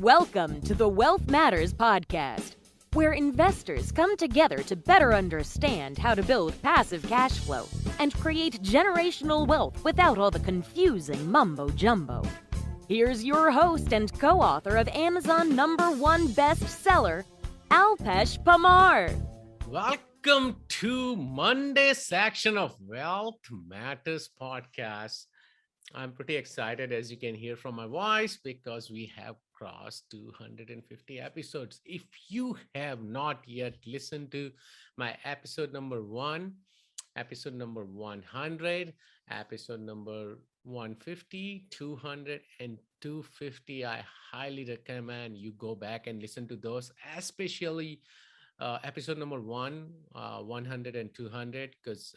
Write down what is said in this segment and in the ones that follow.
Welcome to the Wealth Matters podcast, where investors come together to better understand how to build passive cash flow and create generational wealth without all the confusing mumbo-jumbo. Here's your host and co-author of Amazon #1 bestseller, Alpesh Parmar. Welcome to Monday section of Wealth Matters podcast. I'm pretty excited, as you can hear from my voice, because we have crossed 250 episodes. If you have not yet listened to my episode number 1, episode number 100, episode number 150, 200, and 250, I highly recommend you go back and listen to those, especially episode number 100 and 200, because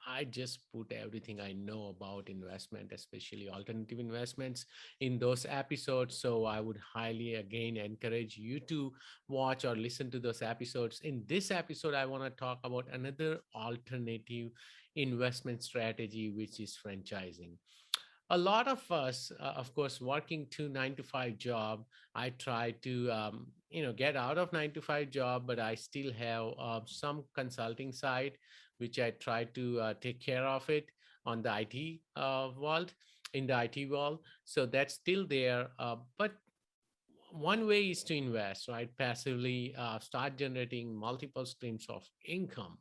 I just put everything I know about investment, especially alternative investments, in those episodes. So I would highly again encourage you to watch or listen to those episodes. In this episode, I want to talk about another alternative investment strategy, which is franchising. A lot of us, of course, working 2 9 to 5 job. I try to get out of 9 to 5 job, but I still have some consulting side, which I try to take care of it on the IT world, in the IT world. So that's still there, but one way is to invest, right? Passively start generating multiple streams of income.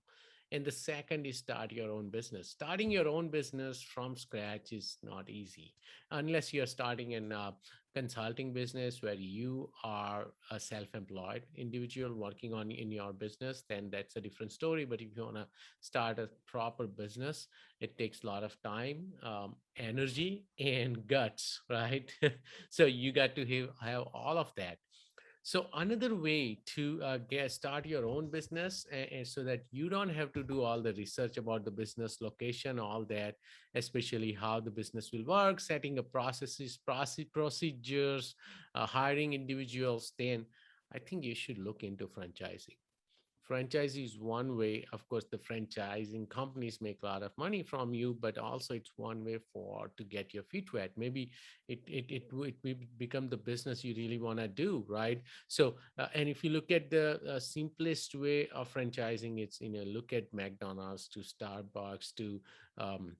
And the second is start your own business. Starting your own business from scratch is not easy unless you're starting in a consulting business where you are a self-employed individual working on in your business. Then that's a different story. But if you want to start a proper business, it takes a lot of time, energy, and guts, right? So you got to have all of that. So another way to get start your own business, and so that you don't have to do all the research about the business location, all that, especially how the business will work, setting up procedures, hiring individuals, then I think you should look into franchising. Franchise is one way. Of course, the franchising companies make a lot of money from you, but also it's one way for to get your feet wet. Maybe it will become the business you really want to do, right? So and if you look at the simplest way of franchising, it's look at McDonald's to Starbucks to um,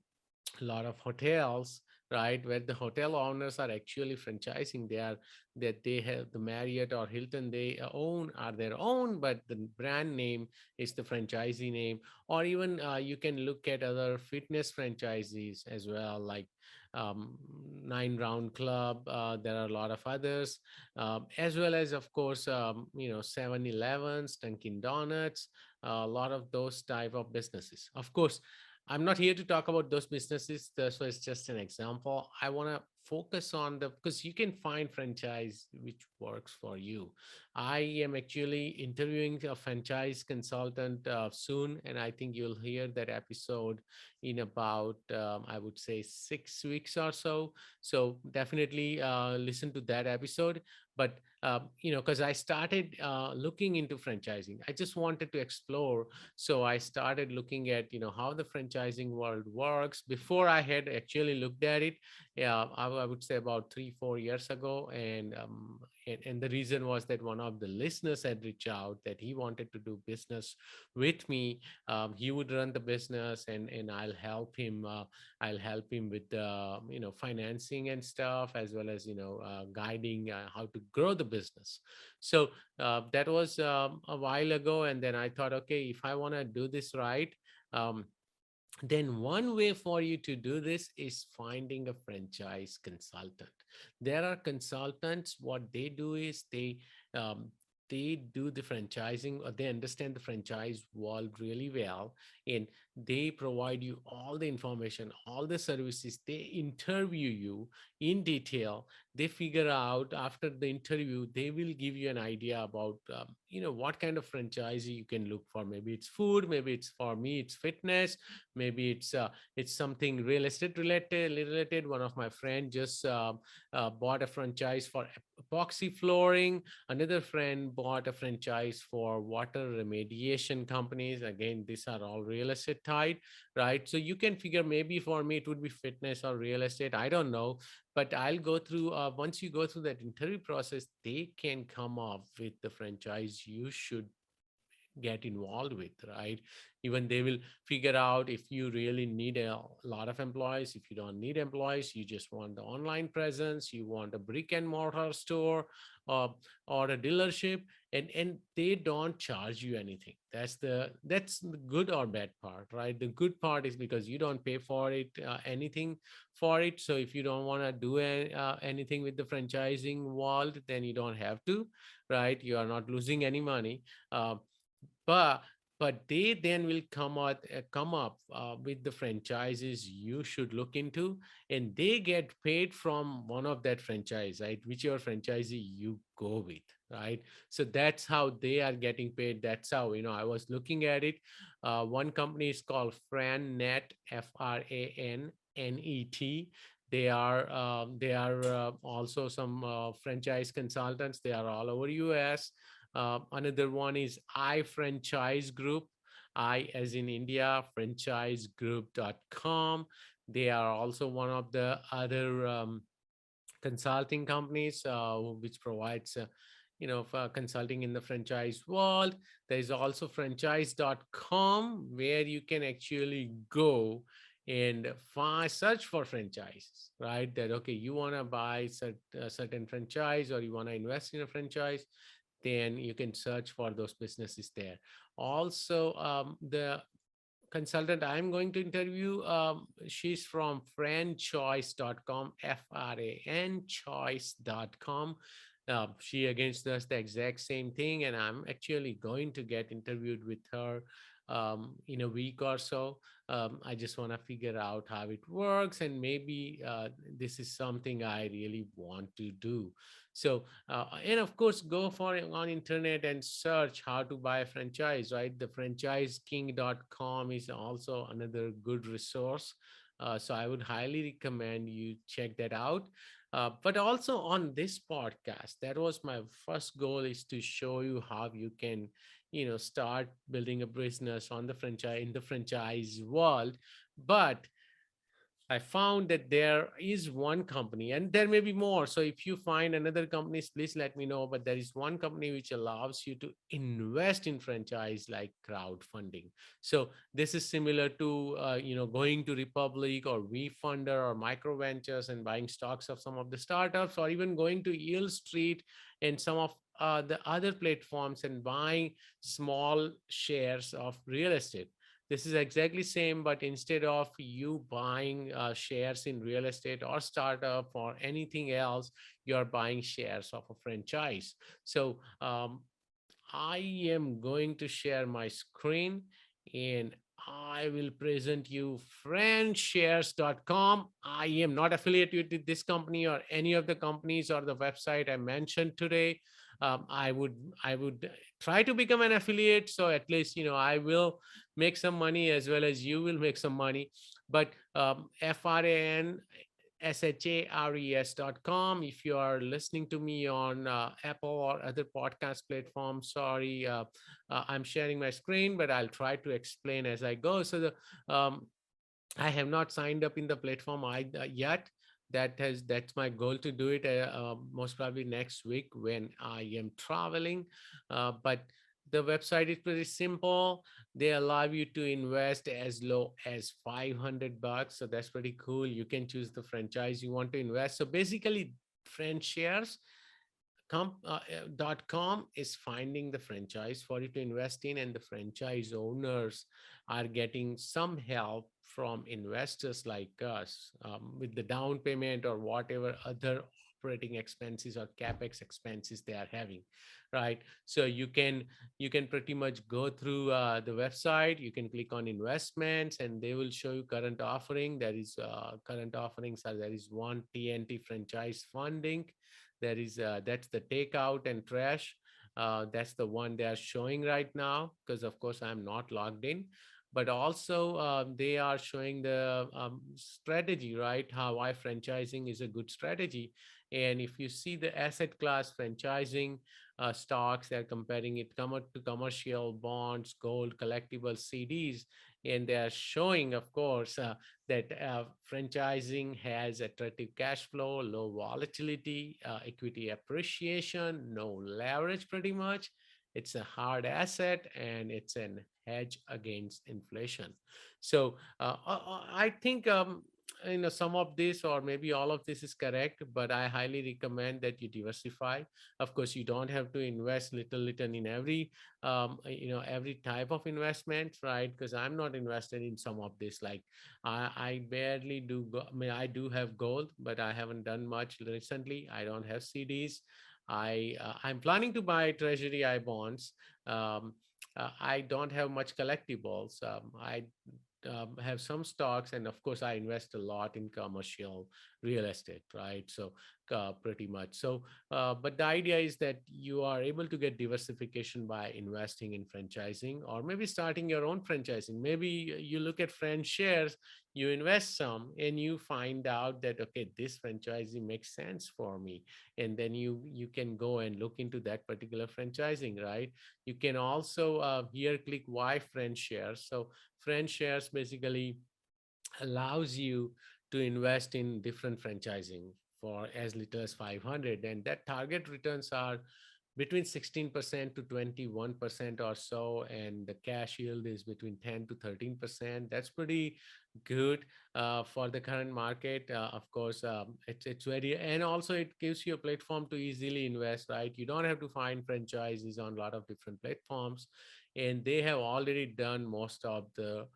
a lot of hotels, right, where the hotel owners are actually franchising. They have the Marriott or Hilton they own are their own, but the brand name is the franchisee name. Or even you can look at other fitness franchisees as well, like um, 9 Round Club. There are a lot of others, as well as, of course, 7-Elevens, Dunkin' Donuts, a lot of those type of businesses. Of course, I'm not here to talk about those businesses. This was just an example. I want to focus on because you can find franchise which works for you. I am actually interviewing a franchise consultant soon, and I think you'll hear that episode in about, I would say, 6 weeks or so. So definitely listen to that episode. But because I started looking into franchising, I just wanted to explore. So I started looking at how the franchising world works before I had actually looked at it. Yeah, I would say about 3 4 years ago. And the reason was that one of the listeners had reached out that he wanted to do business with me. He would run the business, and I'll help him with the financing and stuff, as well as guiding how to grow the business. So that was a while ago, and then I thought, okay, if I want to do this right, um, then one way for you to do this is finding a franchise consultant. There are consultants. What they do is um, they do the franchising, or they understand the franchise world really well, and they provide you all the information, all the services. They interview you in detail. They figure out, after the interview, they will give you an idea about what kind of franchise you can look for. Maybe it's food, maybe it's, for me, it's fitness, maybe it's something real estate related. One of my friend just bought a franchise for epoxy flooring. Another friend bought a franchise for water remediation companies. Again, these are all real estate tide, right? So you can figure, maybe for me it would be fitness or real estate, I don't know. But I'll go through, once you go through that interview process, they can come up with the franchise you should get involved with, right? Even they will figure out if you really need a lot of employees. If you don't need employees, you just want the online presence, you want a brick and mortar store, uh, or a dealership, and they don't charge you anything. That's the good or bad part, right? The good part is because you don't pay for it, anything for it. So if you don't want to do anything with the franchising world, then you don't have to, right? You are not losing any money. But but they then will come up with the franchises you should look into, and they get paid from one of that franchise, right? Whichever franchisee you go with, right? So that's how they are getting paid. That's how, I was looking at it. One company is called FranNet, FRANNET. They are also some franchise consultants. They are all over US. Another one is iFranchise Group, I as in India, franchisegroup.com. They are also one of the other consulting companies, which provides for consulting in the franchise world. There is also franchise.com, where you can actually go and search for franchises, right? That, okay, you want to buy a certain franchise, or you want to invest in a franchise, then you can search for those businesses there. Also, the consultant I'm going to interview, she's from franchoice.com, FRAN choice.com. She again does the exact same thing, and I'm actually going to get interviewed with her in a week or so. I just want to figure out how it works, and maybe this is something I really want to do. So, and of course, go for it on internet and search how to buy a franchise, right? The franchiseking.com is also another good resource. So I would highly recommend you check that out. But also on this podcast, that was my first goal, is to show you how you can, start building a business on the franchise, in the franchise world. But I found that there is one company, and there may be more. So if you find another companies, please let me know. But there is one company which allows you to invest in franchise, like crowdfunding. So this is similar to going to Republic or WeFunder or Micro Ventures and buying stocks of some of the startups, or even going to Yale Street and some of the other platforms and buying small shares of real estate. This is exactly same, but instead of you buying shares in real estate or startup or anything else, you're buying shares of a franchise. So I am going to share my screen, and I will present you friendshares.com. I am not affiliated with this company or any of the companies or the website I mentioned today. I would try to become an affiliate, so at least I will make some money as well as you will make some money. But FRANSHARES.com. If you are listening to me on Apple or other podcast platforms, sorry, I'm sharing my screen, but I'll try to explain as I go. So I have not signed up in the platform yet. That's my goal, to do it most probably next week when I am traveling. But the website is pretty simple. They allow you to invest as low as $500, so that's pretty cool. You can choose the franchise you want to invest. So basically, friend shares .com is finding the franchise for you to invest in, and the franchise owners are getting some help from investors like us, with the down payment or whatever other operating expenses or capex expenses they are having, right? So you can pretty much go through the website. You can click on investments, and they will show you current offering. There is current offerings are, there is one TNT franchise funding. There is that's the takeout and trash. That's the one they are showing right now, because of course I'm not logged in. but also they are showing the strategy, right? How why franchising is a good strategy. And if you see the asset class franchising stocks, they're comparing it to commercial bonds, gold, collectibles, CDs, and they are showing, of course, that franchising has attractive cash flow, low volatility, equity appreciation, no leverage, pretty much. It's a hard asset and it's an hedge against inflation. So I think some of this or maybe all of this is correct, but I highly recommend that you diversify. Of course, you don't have to invest little in every every type of investment, right? Because I'm not invested in some of this. Like I barely do I mean, I do have gold, but I haven't done much recently. I don't have CDs. I'm planning to buy treasury I bonds. I don't have much collectibles. I have some stocks, and of course, I invest a lot in commercial real estate, right? So, pretty much. So, but the idea is that you are able to get diversification by investing in franchising, or maybe starting your own franchising. Maybe you look at franchise shares, you invest some, and you find out that okay, this franchising makes sense for me, and then you can go and look into that particular franchising, right? You can also here click why friend shares. So friend shares basically allows you to invest in different franchising for as little as 500, and that target returns are between 16% to 21% or so, and the cash yield is between 10 to 13%. That's pretty good for the current market. Of course, it's very, and also it gives you a platform to easily invest, right? You don't have to find franchises on a lot of different platforms, and they have already done most of the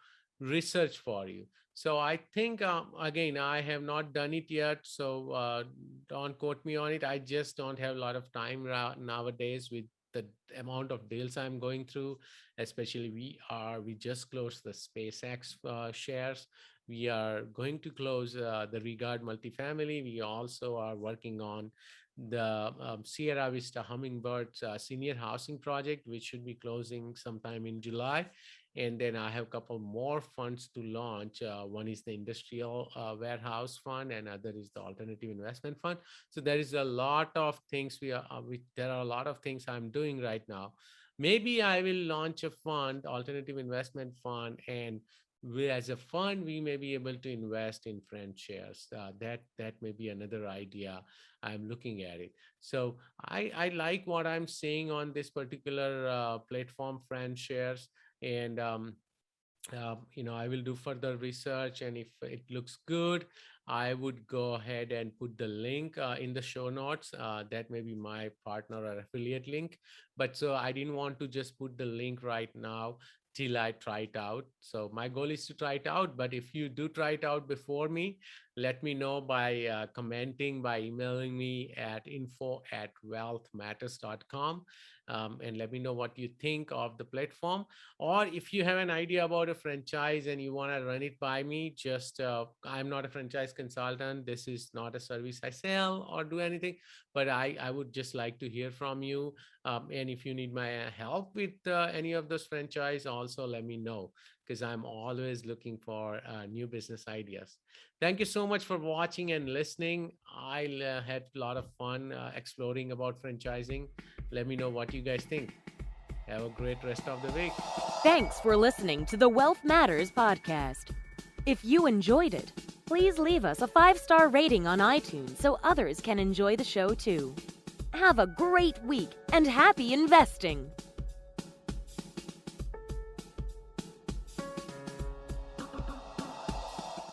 research for you. So I think again, I have not done it yet, so don't quote me on it. I just don't have a lot of time nowadays with the amount of deals I'm going through. Especially we just closed the SpaceX shares. We are going to close the Regard multifamily. We also are working on the Sierra Vista Hummingbird senior housing project, which should be closing sometime in July. And then I have a couple more funds to launch. One is the industrial warehouse fund, and other is the alternative investment fund. So there is a lot of things there are a lot of things I'm doing right now. Maybe I will launch a fund, alternative investment fund, and as a fund we may be able to invest in friend shares. That may be another idea. I'm looking at it. So I like what I'm seeing on this particular platform, friend shares. And I will do further research, and if it looks good, I would go ahead and put the link in the show notes. That may be my partner or affiliate link, but so I didn't want to just put the link right now till I try it out. So my goal is to try it out, but if you do try it out before me, let me know by commenting, by emailing me at info@wealthmatters.com, and let me know what you think of the platform. Or if you have an idea about a franchise and you want to run it by me, just I'm not a franchise consultant. This is not a service I sell or do anything, but I would just like to hear from you. And if you need my help with any of those franchise, also let me know, because I'm always looking for new business ideas. Thank you so much for watching and listening. I had a lot of fun exploring about franchising. Let me know what you guys think. Have a great rest of the week. Thanks for listening to the Wealth Matters podcast. If you enjoyed it, please leave us a 5-star rating on iTunes so others can enjoy the show too. Have a great week and happy investing!